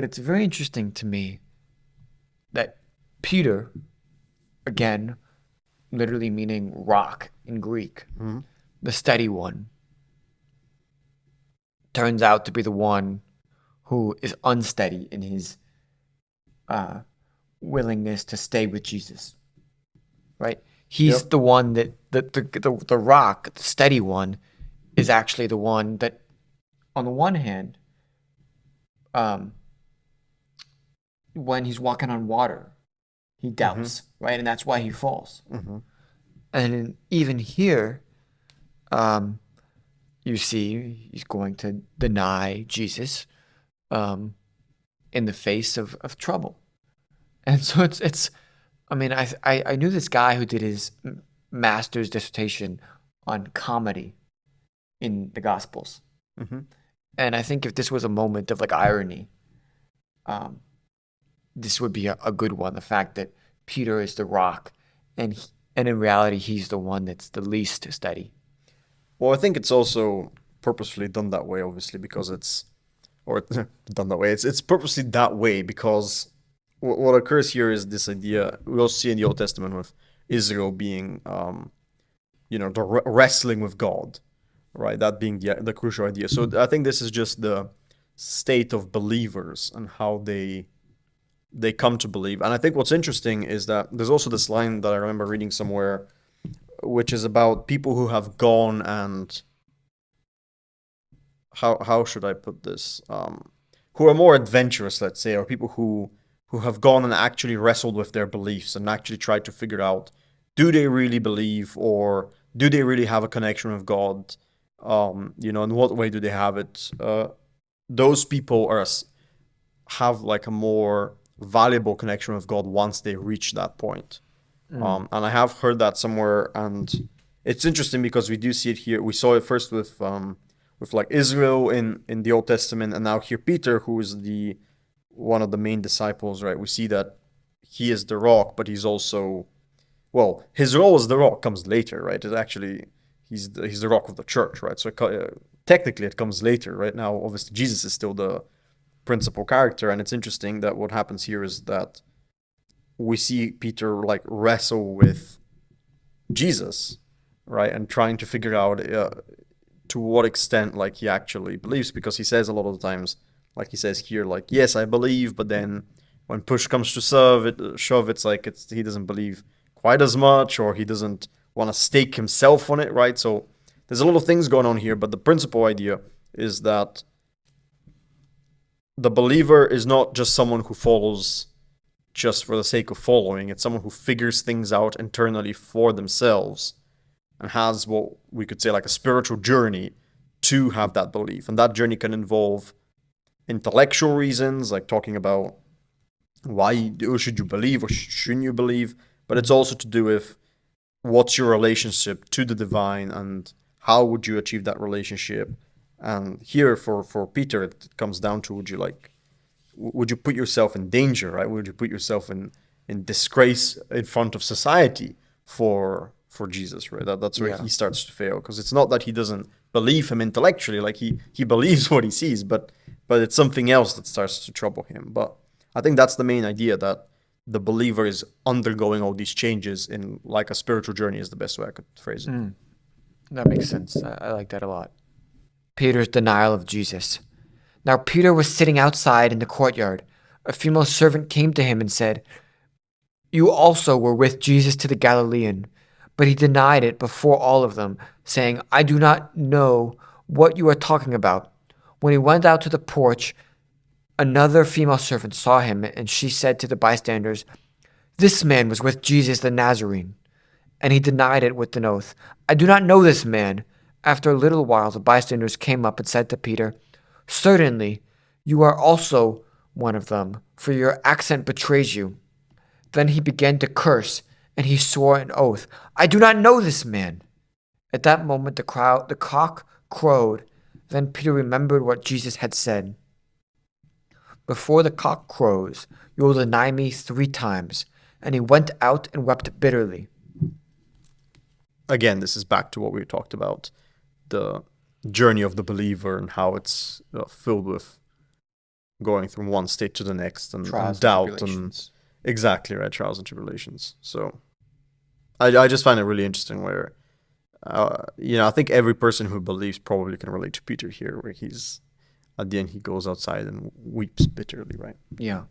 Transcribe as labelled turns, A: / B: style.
A: But it's very interesting to me that Peter, again, literally meaning rock in Greek,
B: Mm-hmm.
A: the steady one, turns out to be the one who is unsteady in his uh, willingness to stay with Jesus, right? He's
B: Yep.
A: the one that the rock, the steady one, is actually the one that, on the one hand, um, when he's walking on water, he
B: Mm-hmm.
A: doubts, right? And that's why he falls.
B: Mm-hmm.
A: And even here, um, you see he's going to deny Jesus um, in the face of trouble. And so it's I mean, I knew this guy who did his master's dissertation on comedy in the Gospels.
B: Mm-hmm.
A: And I think if this was a moment of like irony, um, this would be a good one. The fact that Peter is the rock, and in reality, he's the one that's the least steady.
B: Well, I think it's also purposefully done that way, obviously, because it's or done that way. It's purposely that way because what occurs here is this idea we also see in the Old Testament with Israel being, the wrestling with God, right? That being the crucial idea. So I think this is just the state of believers and how they come to believe. And I think what's interesting is that there's also this line that I remember reading somewhere, which is about people who have gone and how should I put this? Who are more adventurous, let's say, or people who have gone and actually wrestled with their beliefs and actually tried to figure out, do they really believe or do they really have a connection with God? In what way do they have it? Those people have like a more valuable connection with God once they reach that point.
A: Mm.
B: And I have heard that somewhere, and it's interesting because we do see it here. We saw it first with like Israel in the Old Testament, and now here Peter, who is the one of the main disciples, right? We see that he is the rock, but he's also, well, his role as the rock comes later, right? It actually he's the rock of the church, right? So technically it comes later, right? Now, obviously, Jesus is still the principal character, and it's interesting that what happens here is that we see Peter like wrestle with Jesus, right, and trying to figure out to what extent like he actually believes, because he says a lot of the times, like he says here, like yes, I believe, but then when push comes to shove, it's like he doesn't believe quite as much, or he doesn't want to stake himself on it, right? So there's a lot of things going on here, but the principal idea is that the believer is not just someone who follows just for the sake of following. It's someone who figures things out internally for themselves and has what we could say like a spiritual journey to have that belief. And that journey can involve intellectual reasons, like talking about why should you believe or shouldn't you believe, but it's also to do with what's your relationship to the divine and how would you achieve that relationship. And here for Peter, it comes down to would you put yourself in danger, right? Would you put yourself in disgrace in front of society for Jesus, right? That's where
A: Yeah.
B: he starts to fail, because it's not that he doesn't believe him intellectually, like he believes what he sees, but it's something else that starts to trouble him. But I think that's the main idea, that the believer is undergoing all these changes in like a spiritual journey is the best way I could phrase it.
A: Mm. That makes sense. I like that a lot. Peter's denial of Jesus. Now Peter was sitting outside in the courtyard. A female servant came to him and said, "You also were with Jesus to the Galilean." But he denied it before all of them, saying, "I do not know what you are talking about." When he went out to the porch, another female servant saw him, and she said to the bystanders, "This man was with Jesus the Nazarene." And he denied it with an oath, "I do not know this man." After a little while, the bystanders came up and said to Peter, "Certainly, you are also one of them, for your accent betrays you." Then he began to curse, and he swore an oath, "I do not know this man." At that moment, the cock crowed. Then Peter remembered what Jesus had said, "Before the cock crows, you will deny me 3 times." And he went out and wept bitterly.
B: Again, this is back to what we talked about, the journey of the believer and how it's filled with going from one state to the next, and
C: Trials and
B: doubt and
C: tribulations.
B: exactly right, trials and tribulations. So I just find it really interesting where I think every person who believes probably can relate to Peter here, where he's at the end he goes outside and weeps bitterly, right?
A: Yeah.